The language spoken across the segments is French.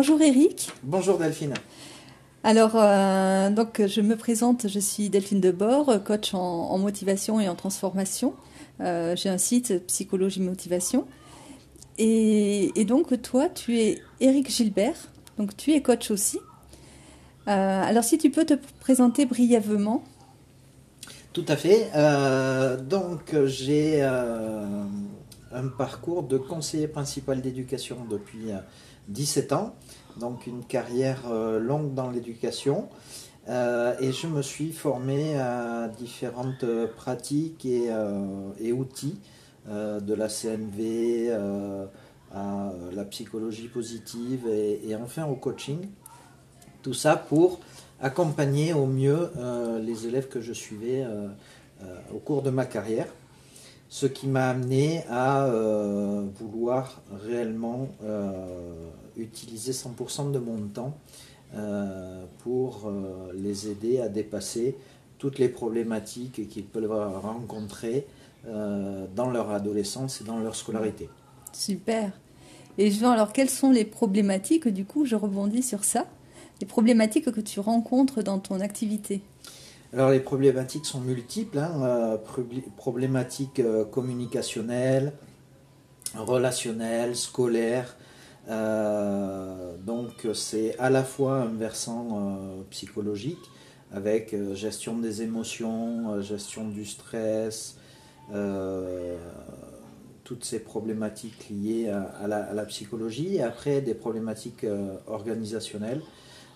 Bonjour Eric. Bonjour Delphine. Alors, donc je me présente, je suis Delphine Debord, coach en motivation et en transformation. J'ai un site Psychologie Motivation. Et donc toi, tu es Eric Gilbert, donc tu es coach aussi. Alors si tu peux te présenter brièvement. Tout à fait. Donc j'ai un parcours de conseiller principal d'éducation depuis 17 ans, donc une carrière longue dans l'éducation. Et je me suis formé à différentes pratiques et outils de la CNV à la psychologie positive et enfin au coaching. Tout ça pour accompagner au mieux les élèves que je suivais au cours de ma carrière. Ce qui m'a amené à vouloir réellement utiliser 100% de mon temps pour les aider à dépasser toutes les problématiques qu'ils peuvent rencontrer dans leur adolescence et dans leur scolarité. Super. Et alors quelles sont les problématiques, du coup, je rebondis sur ça, les problématiques que tu rencontres dans ton activité? Alors les problématiques sont multiples, problématiques communicationnelles, relationnelles, scolaires. Donc c'est à la fois un versant psychologique avec gestion des émotions, gestion du stress, toutes ces problématiques liées à la psychologie, et après des problématiques organisationnelles,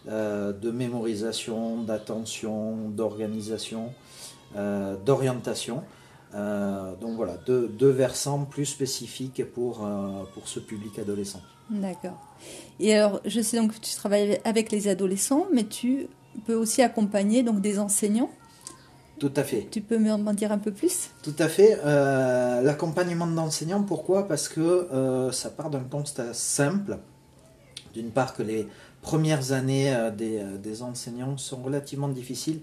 de mémorisation, d'attention, d'organisation, d'orientation. Donc voilà, deux versants plus spécifiques pour ce public adolescent. D'accord. Et alors, je sais donc que tu travailles avec les adolescents, mais tu peux aussi accompagner donc des enseignants. Tout à fait. Tu peux m'en dire un peu plus? Tout à fait. L'accompagnement d'enseignants, pourquoi? Parce que ça part d'un constat simple. D'une part que les premières années des enseignants sont relativement difficiles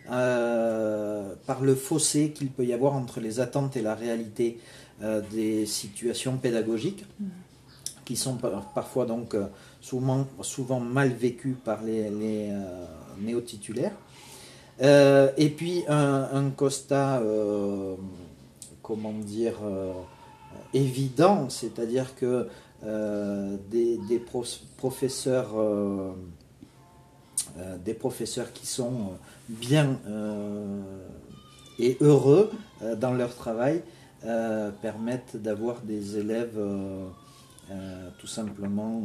par le fossé qu'il peut y avoir entre les attentes et la réalité des situations pédagogiques qui sont parfois donc souvent mal vécues par les néo-titulaires. Et puis un constat, comment dire, évident, c'est-à-dire que des professeurs qui sont bien et heureux dans leur travail permettent d'avoir des élèves tout simplement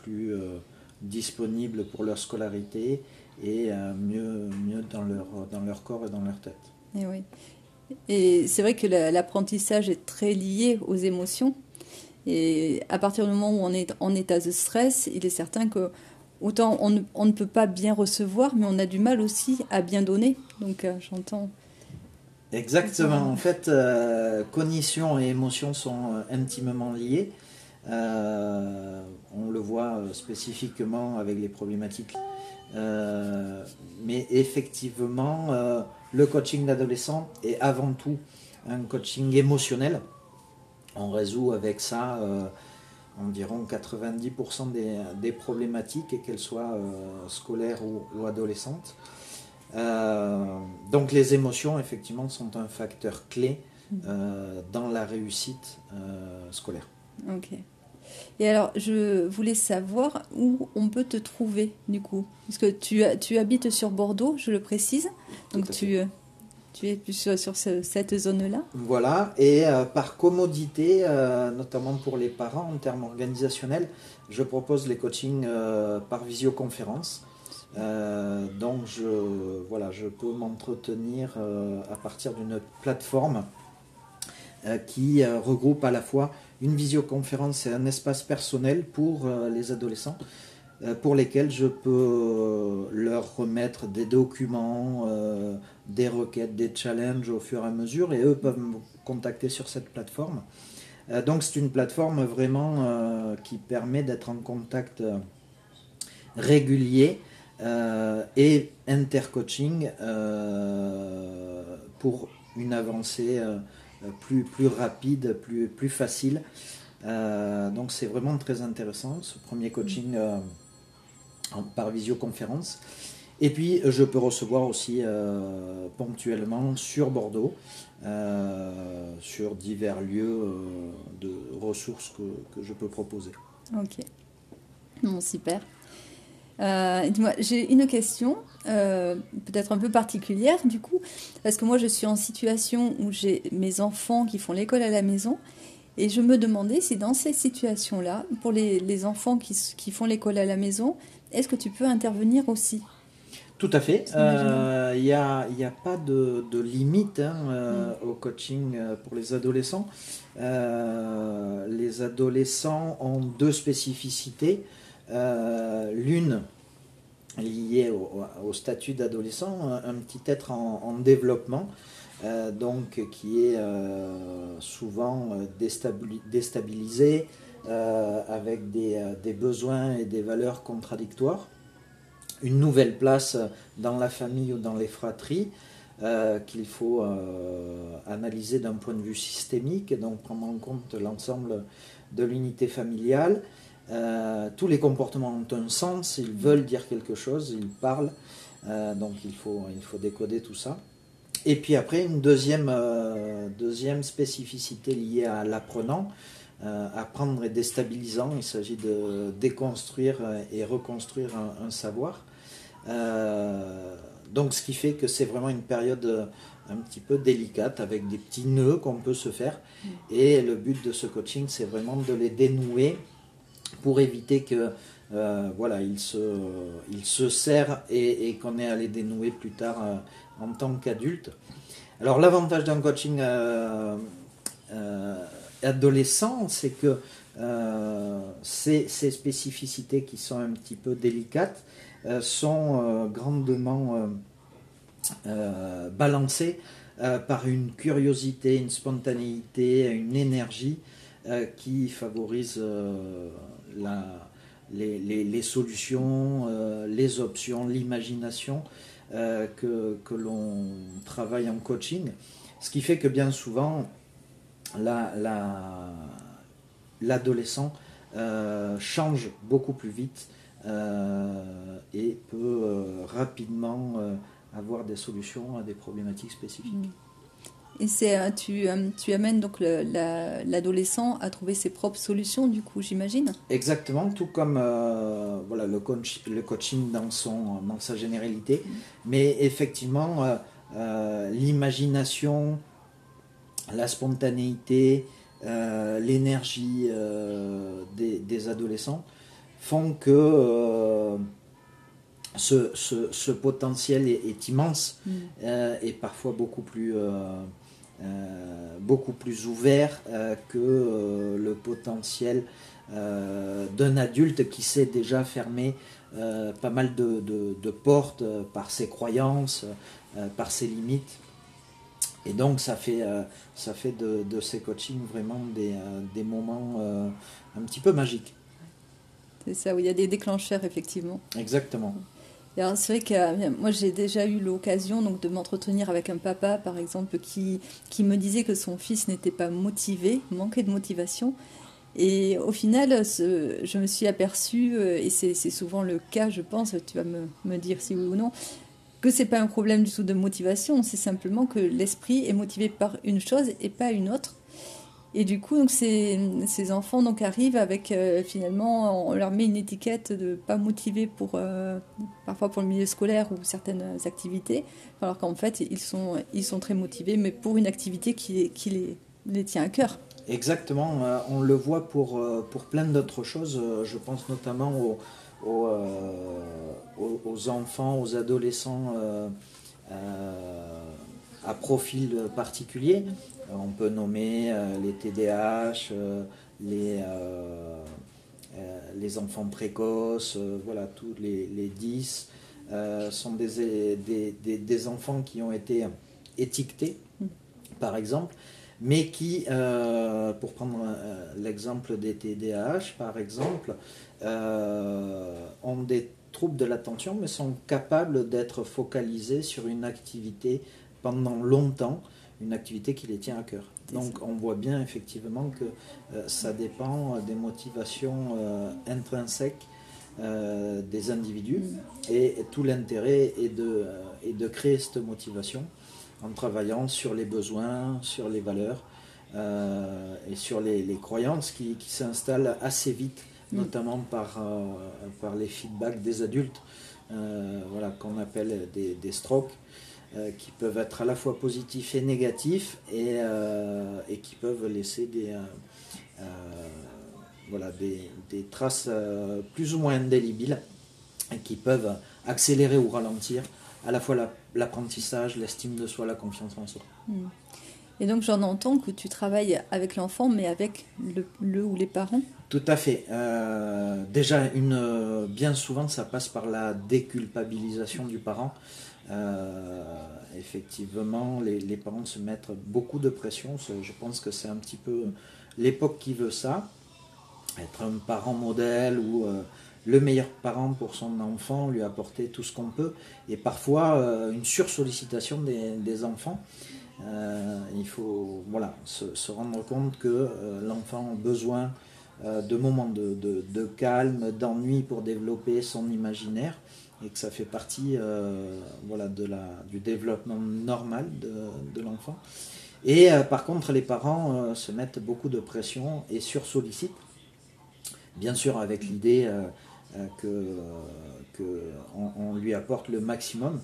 plus disponibles pour leur scolarité et mieux dans leur corps et dans leur tête. Et oui. Et c'est vrai que l'apprentissage est très lié aux émotions. Et à partir du moment où on est en état de stress, il est certain que autant on ne peut pas bien recevoir, mais on a du mal aussi à bien donner. Donc j'entends. Exactement. En fait, cognition et émotion sont intimement liées. On le voit spécifiquement avec les problématiques. Mais effectivement, le coaching d'adolescents est avant tout un coaching émotionnel. On résout avec ça environ 90% des problématiques, qu'elles soient scolaires ou adolescentes. Donc les émotions, effectivement, sont un facteur clé dans la réussite scolaire. Ok. Et alors, je voulais savoir où on peut te trouver, du coup. Parce que tu habites sur Bordeaux, je le précise. Donc tu es plus sur cette zone-là. Voilà, et par commodité, notamment pour les parents en termes organisationnels, je propose les coachings par visioconférence. Donc je peux m'entretenir à partir d'une plateforme qui regroupe à la fois une visioconférence et un espace personnel pour les adolescents, pour lesquels je peux leur remettre des documents, des requêtes, des challenges au fur et à mesure, et eux peuvent me contacter sur cette plateforme. Donc c'est une plateforme vraiment qui permet d'être en contact régulier et intercoaching pour une avancée plus rapide, plus facile Donc c'est vraiment très intéressant, ce premier coaching par visioconférence. Et puis je peux recevoir aussi ponctuellement sur Bordeaux, sur divers lieux de ressources que je peux proposer. Ok, bon, super. Dis-moi, j'ai une question, peut-être un peu particulière du coup, parce que moi je suis en situation où j'ai mes enfants qui font l'école à la maison, et je me demandais si dans ces situations-là, pour les enfants qui font l'école à la maison, est-ce que tu peux intervenir aussi? Tout à fait. Imaginons. Il y a pas de limite hein, Mm. au coaching pour les adolescents. Les adolescents ont deux spécificités. L'une liée au statut d'adolescent, un petit être en développement, donc qui est souvent déstabilisé, avec des besoins et des valeurs contradictoires. Une nouvelle place dans la famille ou dans les fratries qu'il faut analyser d'un point de vue systémique et donc prendre en compte l'ensemble de l'unité familiale. Tous les comportements ont un sens, ils veulent dire quelque chose, ils parlent, donc il faut décoder tout ça. Et puis après, une deuxième spécificité liée à l'apprenant. Apprendre est déstabilisant, il s'agit de déconstruire et reconstruire un savoir. Donc ce qui fait que c'est vraiment une période un petit peu délicate avec des petits nœuds qu'on peut se faire. Et le but de ce coaching, c'est vraiment de les dénouer pour éviter que voilà, il se serre et qu'on ait à les dénouer plus tard en tant qu'adulte. Alors l'avantage d'un coaching adolescent, c'est que ces spécificités qui sont un petit peu délicates sont grandement balancées par une curiosité, une spontanéité, une énergie qui favorise les solutions, les options, l'imagination que l'on travaille en coaching. Ce qui fait que bien souvent, l'adolescent change beaucoup plus vite et peut rapidement avoir des solutions à des problématiques spécifiques. Et tu amènes donc l'adolescent à trouver ses propres solutions, du coup, j'imagine. Exactement, tout comme voilà, le coaching dans sa généralité, mais effectivement, l'imagination, la spontanéité, l'énergie des adolescents font que ce potentiel est immense et parfois beaucoup plus ouvert que le potentiel d'un adulte qui sait déjà fermer pas mal de portes par ses croyances, par ses limites. Et donc ça fait de ces coachings vraiment des moments un petit peu magiques. C'est ça, où il y a des déclencheurs, effectivement. Exactement. Et alors, c'est vrai que moi, j'ai déjà eu l'occasion donc, de m'entretenir avec un papa, par exemple, qui me disait que son fils n'était pas motivé, manquait de motivation. Et au final, je me suis aperçue, et c'est souvent le cas, je pense, tu vas me dire si oui ou non, que c'est pas un problème du tout de motivation, c'est simplement que l'esprit est motivé par une chose et pas une autre. Et du coup, donc ces enfants donc arrivent avec finalement, on leur met une étiquette de pas motivés pour parfois pour le milieu scolaire ou certaines activités, alors qu'en fait ils sont très motivés, mais pour une activité qui les tient à cœur. Exactement, on le voit pour plein d'autres choses. Je pense notamment aux enfants, aux adolescents à profil particulier. On peut nommer les TDAH, les enfants précoces, voilà, tous les 10 sont des enfants qui ont été étiquetés, par exemple, mais qui, pour prendre l'exemple des TDAH, par exemple, ont des troubles de l'attention, mais sont capables d'être focalisés sur une activité pendant longtemps, une activité qui les tient à cœur. Donc on voit bien effectivement que ça dépend des motivations intrinsèques des individus, et tout l'intérêt est de créer cette motivation en travaillant sur les besoins, sur les valeurs et sur les croyances qui s'installent assez vite, notamment par les feedbacks des adultes, voilà, qu'on appelle des strokes, qui peuvent être à la fois positifs et négatifs, et qui peuvent laisser voilà, des traces plus ou moins indélébiles, et qui peuvent accélérer ou ralentir à la fois l'apprentissage, l'estime de soi, la confiance en soi. Et donc j'en entends que tu travailles avec l'enfant, mais avec le ou les parents. Tout à fait. Déjà, bien souvent, ça passe par la déculpabilisation du parent. Effectivement, les parents se mettent beaucoup de pression. Je pense que c'est un petit peu l'époque qui veut ça. Être un parent modèle ou le meilleur parent pour son enfant, lui apporter tout ce qu'on peut. Et parfois, une sursollicitation des enfants. Il faut se rendre compte que l'enfant a besoin de moments de calme, d'ennui pour développer son imaginaire, et que ça fait partie du développement normal de l'enfant. Et par contre, les parents se mettent beaucoup de pression et sursollicitent, bien sûr avec l'idée qu'on lui apporte le maximum.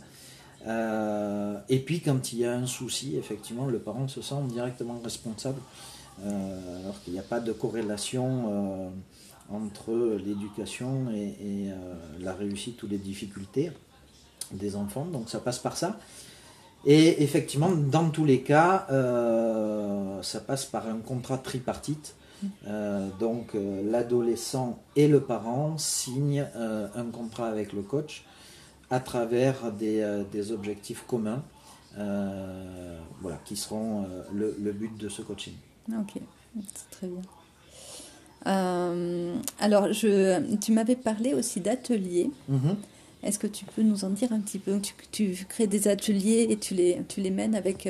Et puis quand il y a un souci, effectivement, le parent se sent directement responsable, alors qu'il n'y a pas de corrélation entre l'éducation et la réussite ou les difficultés des enfants. Donc ça passe par ça. Et effectivement, dans tous les cas, ça passe par un contrat tripartite. Donc l'adolescent et le parent signent un contrat avec le coach à travers des objectifs communs, qui seront le but de ce coaching. Ok, c'est très bien. Alors, tu m'avais parlé aussi d'ateliers. Est-ce que tu peux nous en dire un petit peu? Tu crées des ateliers et tu les mènes avec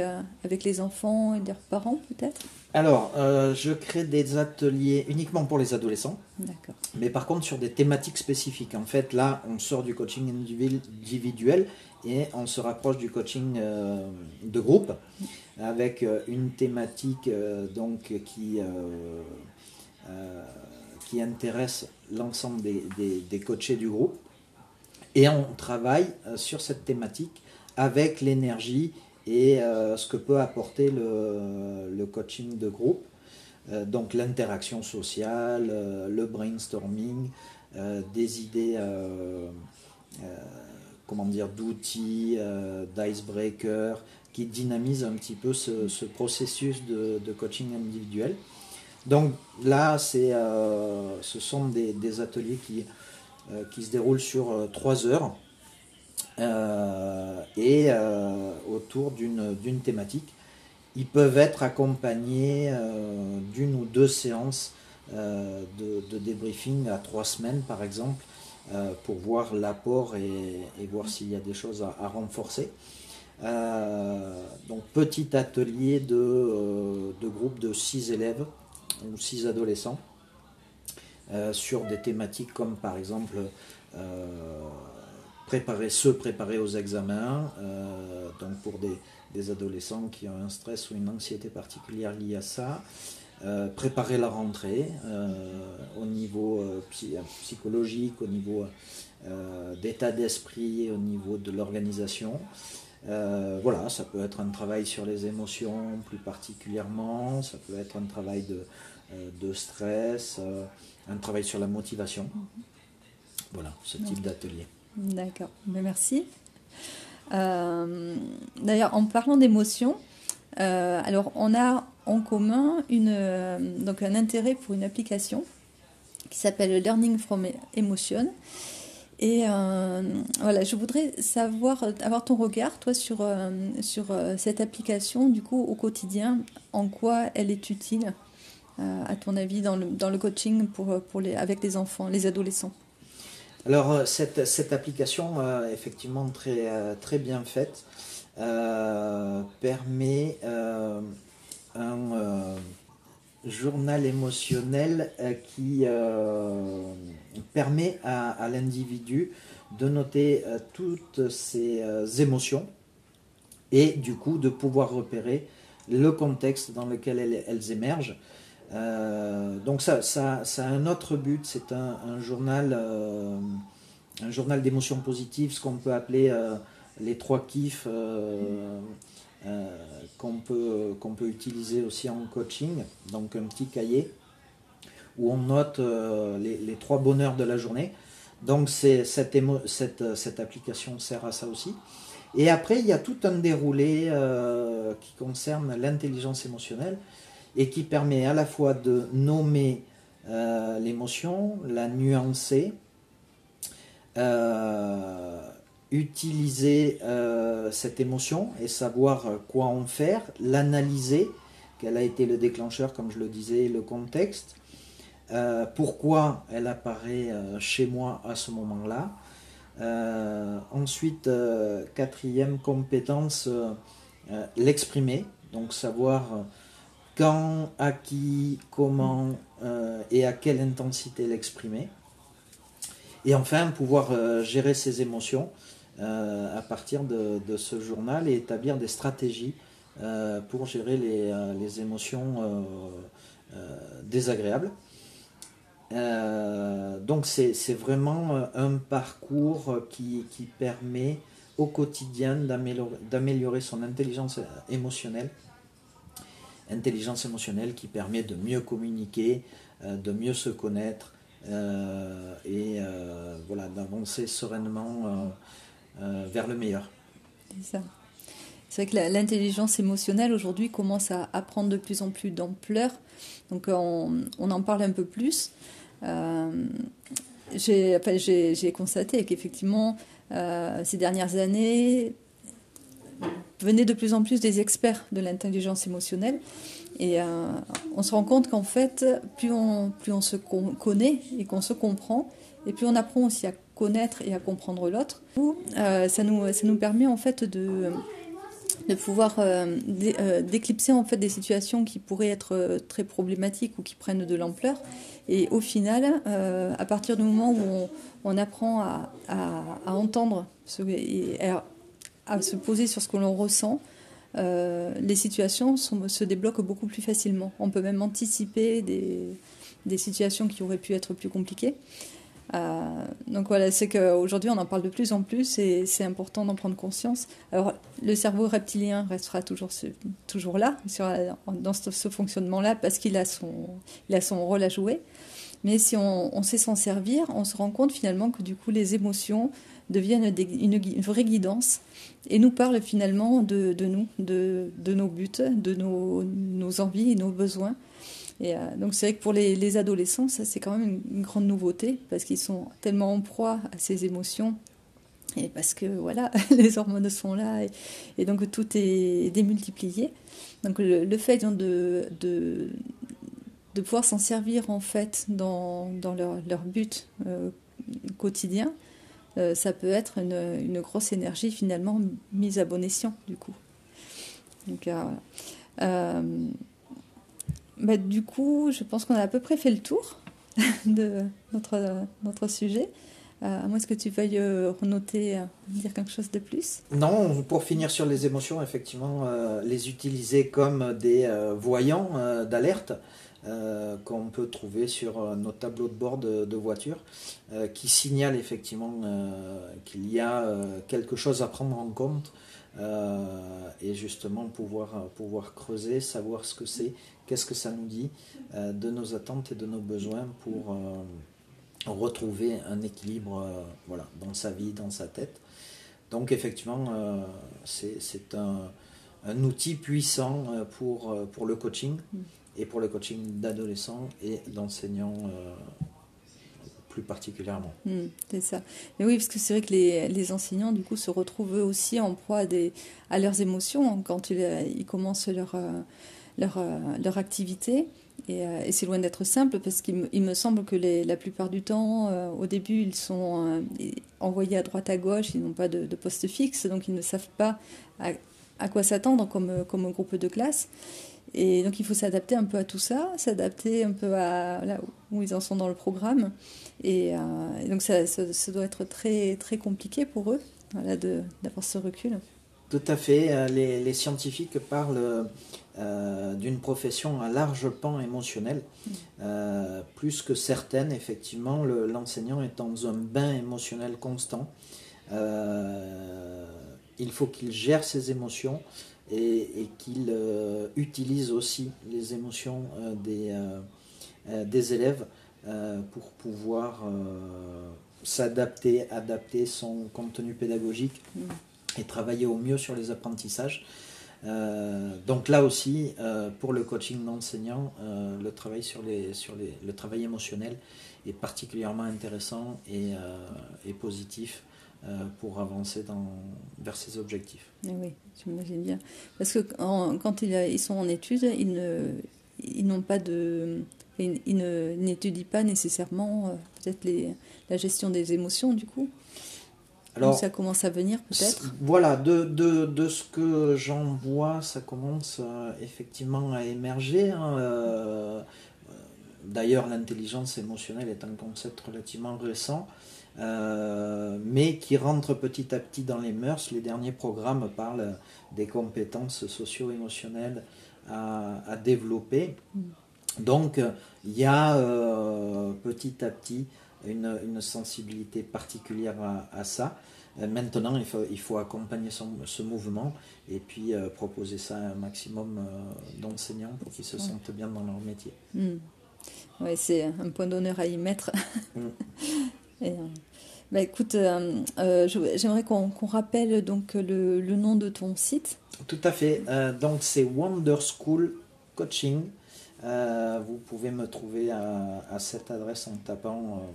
les enfants et leurs parents, peut-être? Alors, je crée des ateliers uniquement pour les adolescents. D'accord. Mais par contre sur des thématiques spécifiques. En fait, là, on sort du coaching individuel et on se rapproche du coaching de groupe, avec une thématique qui intéresse l'ensemble des coachés du groupe. Et on travaille sur cette thématique avec l'énergie et ce que peut apporter le coaching de groupe. Donc l'interaction sociale, le brainstorming, des idées d'outils, d'icebreaker, qui dynamisent un petit peu ce processus de coaching individuel. Donc là, ce sont des ateliers qui se déroulent sur 3 heures et autour d'une thématique. Ils peuvent être accompagnés d'une ou 2 séances de débriefing à 3 semaines, par exemple, pour voir l'apport et voir s'il y a des choses à renforcer. Donc, petit atelier de groupe de 6 élèves ou 6 adolescents sur des thématiques comme, par exemple, se préparer aux examens, donc pour des adolescents qui ont un stress ou une anxiété particulière liée à ça, préparer la rentrée au niveau psychologique, au niveau d'état d'esprit, au niveau de l'organisation. Ça peut être un travail sur les émotions plus particulièrement, ça peut être un travail de stress, un travail sur la motivation. Voilà, ce type d'atelier. D'accord, merci. D'ailleurs, en parlant d'émotions, alors on a en commun un intérêt pour une application qui s'appelle Learning from Emotion. Et je voudrais avoir ton regard, toi, sur cette application, du coup, au quotidien, en quoi elle est utile, à ton avis, dans le coaching avec les enfants, les adolescents. Alors, cette application, effectivement, très, très bien faite, permet un journal émotionnel qui permet à l'individu de noter toutes ses émotions et du coup de pouvoir repérer le contexte dans lequel elles émergent. Donc ça a un autre but, c'est un journal d'émotions positives, ce qu'on peut appeler les 3 kiffs, qu'on peut utiliser aussi en coaching, donc un petit cahier où on note les 3 bonheurs de la journée. Donc cette application sert à ça aussi. Et après, il y a tout un déroulé qui concerne l'intelligence émotionnelle et qui permet à la fois de nommer l'émotion, la nuancer, utiliser cette émotion et savoir quoi en faire, l'analyser, quel a été le déclencheur, comme je le disais, le contexte, pourquoi elle apparaît chez moi à ce moment-là. Ensuite, 4e compétence, l'exprimer, donc savoir quand, à qui, comment et à quelle intensité l'exprimer. Et enfin, pouvoir gérer ses émotions à partir de ce journal et établir des stratégies pour gérer les émotions désagréables. Donc c'est vraiment un parcours qui permet au quotidien d'améliorer son intelligence émotionnelle qui permet de mieux communiquer, de mieux se connaître et voilà, d'avancer sereinement vers le meilleur. C'est ça. C'est vrai que l'intelligence émotionnelle aujourd'hui commence à prendre de plus en plus d'ampleur. Donc on en parle un peu plus. J'ai constaté qu'effectivement, ces dernières années, venaient de plus en plus des experts de l'intelligence émotionnelle. Et on se rend compte qu'en fait, plus on se connaît et qu'on se comprend, et plus on apprend aussi à connaître et à comprendre l'autre, ça nous permet en fait de pouvoir d'éclipser en fait des situations qui pourraient être très problématiques ou qui prennent de l'ampleur. Et au final, à partir du moment où on apprend à entendre et à se poser sur ce que l'on ressent, les situations se débloquent beaucoup plus facilement. On peut même anticiper des situations qui auraient pu être plus compliquées. Donc voilà, c'est qu'aujourd'hui on en parle de plus en plus et c'est important d'en prendre conscience. Alors le cerveau reptilien restera toujours là, dans ce fonctionnement-là, parce qu'il a son rôle à jouer. Mais si on sait s'en servir, on se rend compte finalement que du coup les émotions deviennent une vraie guidance et nous parlent finalement de nous, de nos buts, de nos envies et nos besoins. Et donc c'est vrai que pour les adolescents, ça c'est quand même une grande nouveauté parce qu'ils sont tellement en proie à ces émotions et parce que voilà, les hormones sont là et donc tout est démultiplié. Donc le fait de pouvoir s'en servir en fait dans leur but quotidien, ça peut être une grosse énergie finalement mise à bon escient du coup. Donc voilà. Du coup, je pense qu'on a à peu près fait le tour de notre sujet. À moins que tu veuilles renoter, dire quelque chose de plus. Non, pour finir sur les émotions, effectivement, les utiliser comme des voyants d'alerte qu'on peut trouver sur nos tableaux de bord de voiture qui signalent effectivement qu'il y a quelque chose à prendre en compte et justement pouvoir creuser, savoir ce que c'est, qu'est-ce que ça nous dit de nos attentes et de nos besoins pour retrouver un équilibre voilà, dans sa vie, dans sa tête. Donc effectivement, c'est un outil puissant pour le coaching et pour le coaching d'adolescents et d'enseignants plus particulièrement. C'est ça. Mais oui, parce que c'est vrai que les enseignants, du coup, se retrouvent eux aussi en proie à leurs émotions quand ils commencent leur activité. Et c'est loin d'être simple parce qu'il me semble que la plupart du temps, au début, ils sont envoyés à droite à gauche, ils n'ont pas de poste fixe, donc ils ne savent pas à quoi s'attendre comme groupe de classe. Et donc il faut s'adapter un peu à tout ça, s'adapter un peu à là où ils en sont dans le programme. Et donc ça doit être très, très compliqué pour eux, voilà, d'avoir ce recul. Tout à fait. Les scientifiques parlent d'une profession à large pan émotionnel, plus que certaines, effectivement. L'enseignant est dans un bain émotionnel constant. Il faut qu'il gère ses émotions et qu'il utilise aussi les émotions des élèves pour pouvoir adapter son contenu pédagogique et travailler au mieux sur les apprentissages. Donc là aussi, pour le coaching d'enseignants, le travail le travail émotionnel est particulièrement intéressant et positif pour avancer vers ces objectifs. Et oui, j'imagine bien. Parce que quand ils sont en études, ils n'ont pas ils n'étudient pas nécessairement peut-être la gestion des émotions du coup. Alors, donc ça commence à venir peut-être. Voilà, de ce que j'en vois, ça commence effectivement à émerger. D'ailleurs, l'intelligence émotionnelle est un concept relativement récent, mais qui rentre petit à petit dans les mœurs. Les derniers programmes parlent des compétences socio-émotionnelles à développer. Donc, il y a petit à petit une sensibilité particulière à ça. Maintenant, il faut accompagner ce mouvement et puis proposer ça à un maximum d'enseignants pour qu'ils se sentent bien dans leur métier. Oui, c'est un point d'honneur à y mettre. Et, écoute, j'aimerais qu'on rappelle donc le nom de ton site. Tout à fait. Donc c'est Wonder School Coaching. Vous pouvez me trouver à cette adresse en tapant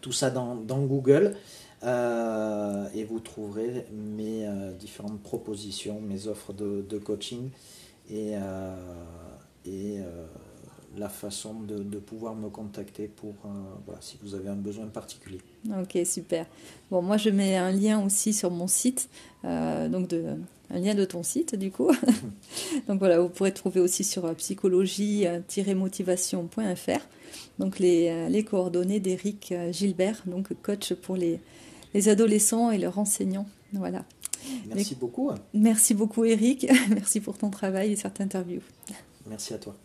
tout ça dans Google. Et vous trouverez mes différentes propositions, mes offres de coaching et la façon de pouvoir me contacter pour si vous avez un besoin particulier. Ok, super. Bon, moi je mets un lien aussi sur mon site, un lien de ton site du coup. Donc voilà, vous pourrez trouver aussi sur psychologie-motivation.fr donc les coordonnées d'Éric Gilbert, donc coach pour les adolescents et leurs enseignants. Voilà. Merci beaucoup. Merci beaucoup Éric, merci pour ton travail et cette interview. Merci à toi.